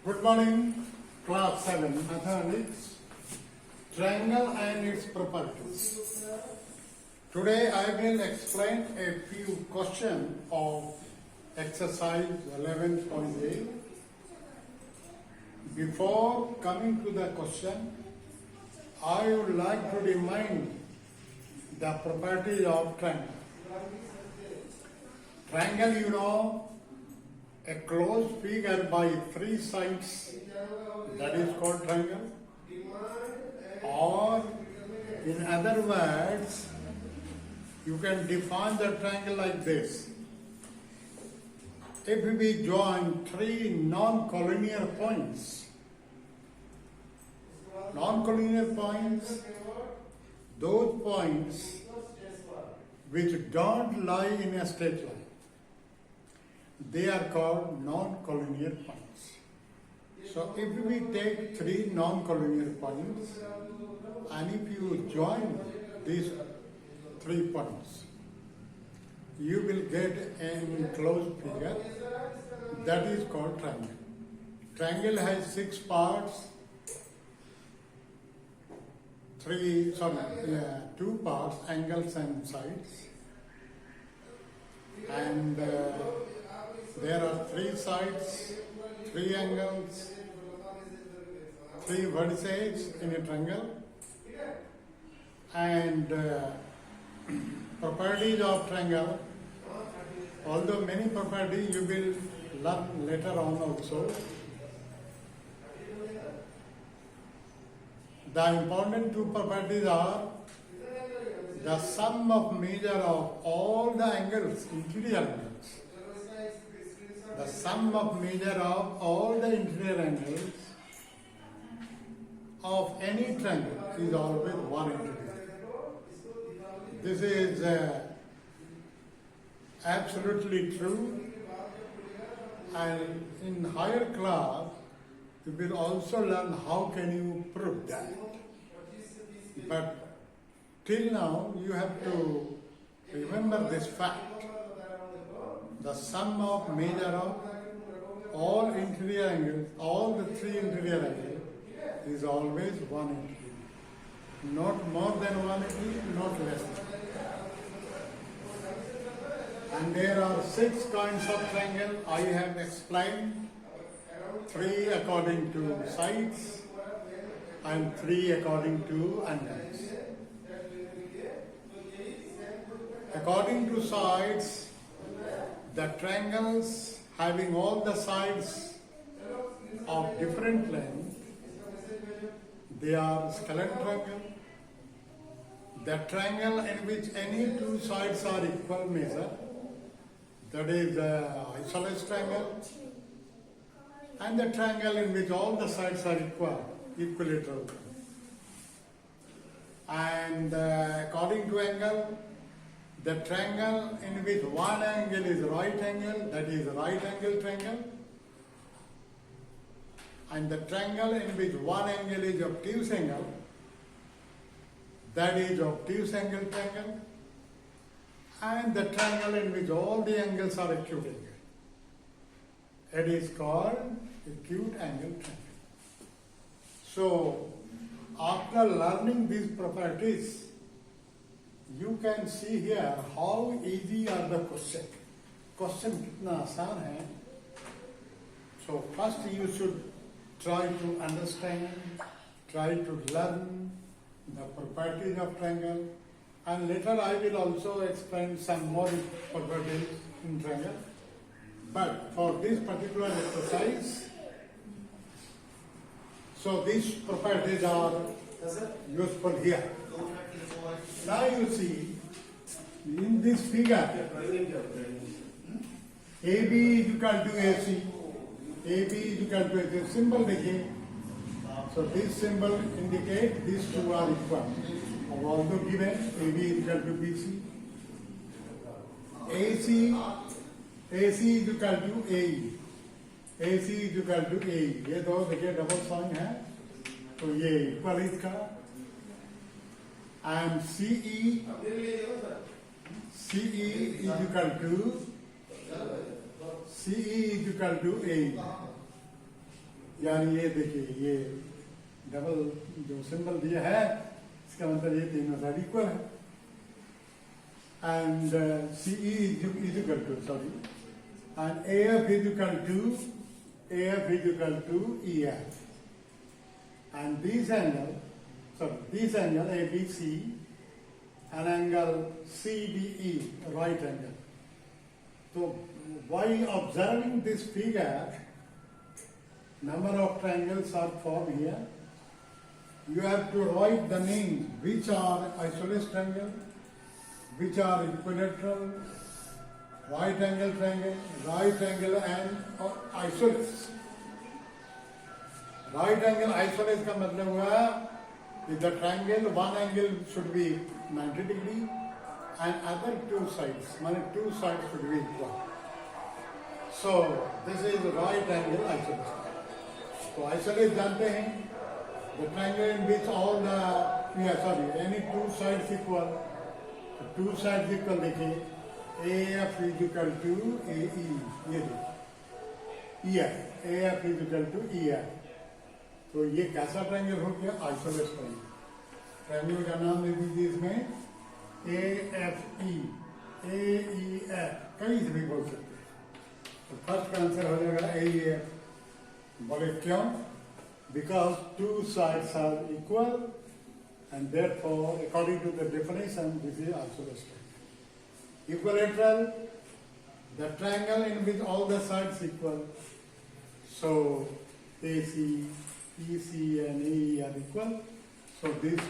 Good morning, class 7, mathematics, triangle and its properties. Today I will explain a few questions of exercise 11.8. Before coming to the question, I would like to remind the properties of triangle. Triangle, you know, a closed figure by three sides, that is called triangle. Or in other words, you can define the triangle like this. If we join three non-collinear points, those points which don't lie in a straight line, they are called non-collinear points. So if we take three non-collinear points and if you join these 3 points, you will get an enclosed figure that is called triangle. Triangle has 6 parts, 2 parts, angles and sides, and there are 3 sides, 3 angles, 3 vertices in a triangle, and properties of triangle. Although many properties you will learn later on also, the important 2 properties are the sum of measure of all the angles, interior angles. The sum of measure of all the interior angles of any triangle is always 180. This is absolutely true, and in higher class you will also learn how can you prove that. But till now you have to remember this fact. The sum of measure of all interior angles, all the 3 interior angles, is always 180. Not more than 180, not less than. And there are 6 kinds of triangle. I have explained 3 according to sides and 3 according to angles. According to sides, the triangles having all the sides of different length, they are scalene triangle. The triangle in which any 2 sides are equal measure, that is isosceles triangle, and the triangle in which all the sides are equal, equilateral. And according to angle, the triangle in which one angle is right angle, that is right angle triangle, and the triangle in which one angle is obtuse angle, that is obtuse angle triangle, and the triangle in which all the angles are acute angle, it is called acute angle triangle. So after learning these properties, you can see here how easy are the question. Question कितना आसान है. So first you should try to understand, try to learn the properties of triangle, and later I will also explain some more properties in triangle. But for this particular exercise, so these properties are useful here. Now you see, in this figure, AB is equal to AC, AB is equal to AC, symbol देखिए. So this symbol indicates these 2 are equal. Although given AB is equal to BC, AC is equal to AE, AC is equal to AE. ये दो देखिए double sign है, तो ये equal इसका. And CE is equal to CE is equal to A. यानी ये देखिए ये डबल जो सिंबल दिया है इसका मतलब ये तीनों साइड इक्वल है and CE is equal to sorry and AF is equal to EF and this angle ABC and angle CDE right angle. So by observing this figure, number of triangles are formed here. You have to write the names which are isosceles triangle, which are equilateral, right angle triangle, right angle and isosceles. Right angle isosceles का मतलब हुआ कि the triangle one angle should be 90 degree and other two sides, माने two sides should be equal. So this is right angle isosceles. तो isosceles जानते हैं the triangle in which all the any two sides equal. Two sides equal देखिए AF is equal to AE ये देखिए EF AF is equal to EF तो ये कैसा triangle हो गया आइसोलेस ट्रायंगल का नाम दे दीजिए इसमें AFE AEF कहीं से भी बोल सकते हैं तो फर्स्ट का आंसर हो जाएगा AEF बोले क्यों because two sides are equal and therefore according to the definition this is isosceles triangle. Equilateral, the triangle in which all the sides equal, so AC, EC and AE are equal, so this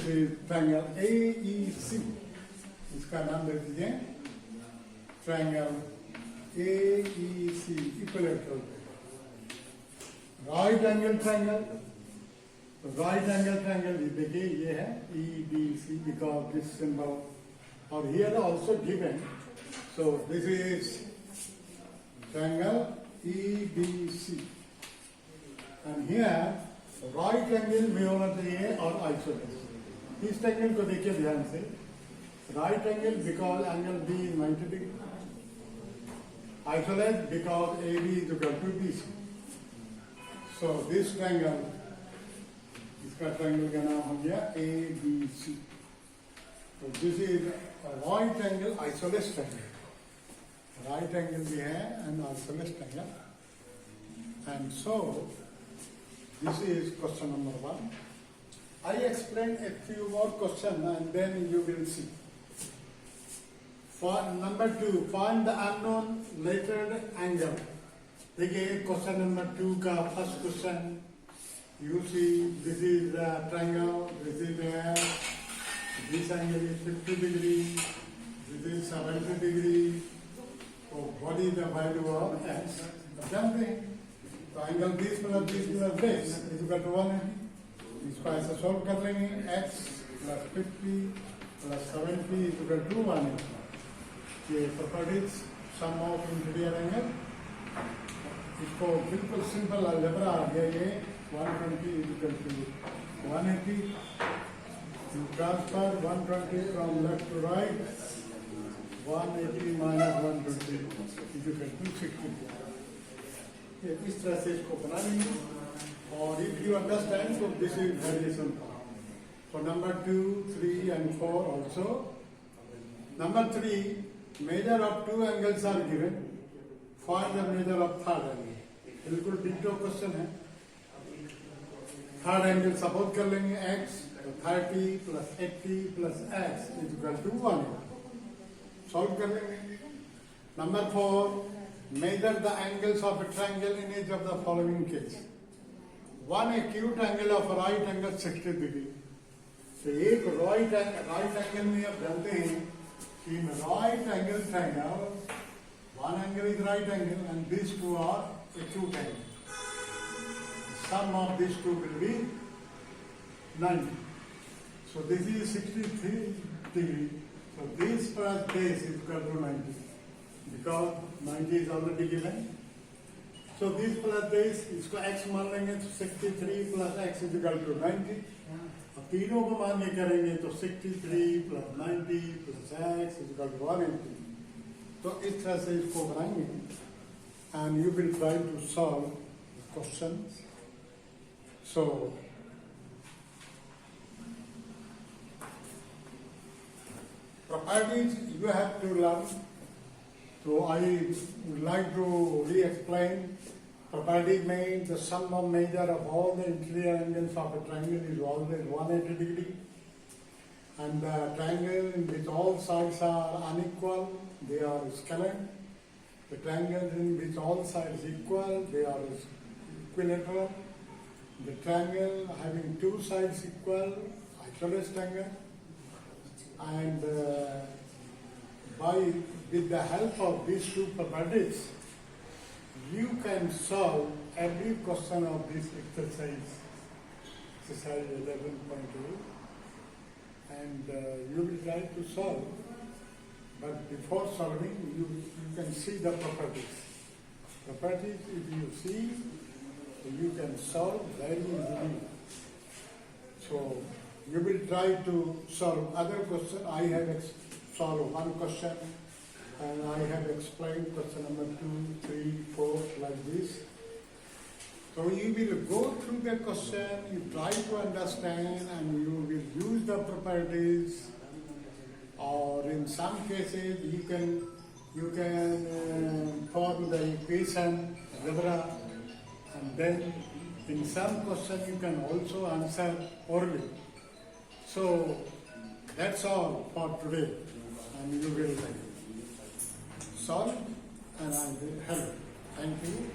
is triangle AEC. इसका नाम दे दीजिए triangle AEC equilateral. Right angle triangle. Right angle triangle देखिए ये है EDC because this symbol or here also given. So this is triangle EDC and here right angle में होना चाहिए और isosceles. इस triangle को देखिए ध्यान से right angle because angle B is 90 degree. Isosceles because AB is equal to BC. So this triangle इसका ट्रायंगल का नाम हो गया ABC. तो this is right angle isosceles triangle right angle भी है and isosceles triangle and so this is question number 1. I explain a few more questions and then you will see. For number 2, find the unknown lettered angle. देखिए question number 2 का first question you see this is the triangle, this is this angle is 50 degree, this is 70 degree. So what is the value of x? जानते हैं तो angle this plus this plus this is equal to 180. इसको ऐसे solve कर लेंगे x plus 50 plus 70 is equal to 180. ये properties sum of interior angle. इसको बिल्कुल सिंपल अलजेब्रा आ गया ये 120 is equal to 180. You transfer 120 from left to right. 180 minus 120 is equal to 60. ये इस तरह से इसको बना लेंगे और if you understand so this is very simple. For number 2, 3 and 4 also. Number 3, measure of two angles are given. Find the measure of third angle. बिल्कुल ditto question है. थर्ड एंगल सपोज कर लेंगे x तो 30 plus 80 plus x is equal to 180. Solve कर लेंगे. Number 4, measure the angles of a triangle in each of the following case. One acute angle of right angle 60 degree. तो एक right angle में आप जानते हैं कि right angle triangle one angle is right angle and these two are acute angle. Sum of these two will be 90. So this is 63 degree. So this plus this is equal to 90 because 90 is already given. So this plus this इसको x मान लेंगे तो 63 plus x is equal to 90. अब तीनों को मान के करेंगे तो 63 plus 90 plus x is equal to 180. तो इस तरह से इसको बनाएंगे and you will try to solve questions. So, properties you have to learn. So I would like to re-explain. Property means the sum of measure of all the interior angles of a triangle is always 180 degree. And the triangle in which all sides are unequal, they are scalar. The triangles in which all sides equal, they are equilateral. The triangle having two sides equal, isosceles triangle. And with the help of these two properties, you can solve every question of this exercise 11.2, and you will try to solve. But before solving, you can see the properties. Properties, if you see, you can solve very easily. So you will try to solve other question. I have solved one question, and I have explained question number 2, 3, 4 like this. So you will go through the question, you try to understand, and you will use the properties. Or in some cases, you can form the equation, algebra, and then in some question you can also answer orally. So that's all for today, and you will solve and I will help. Thank you.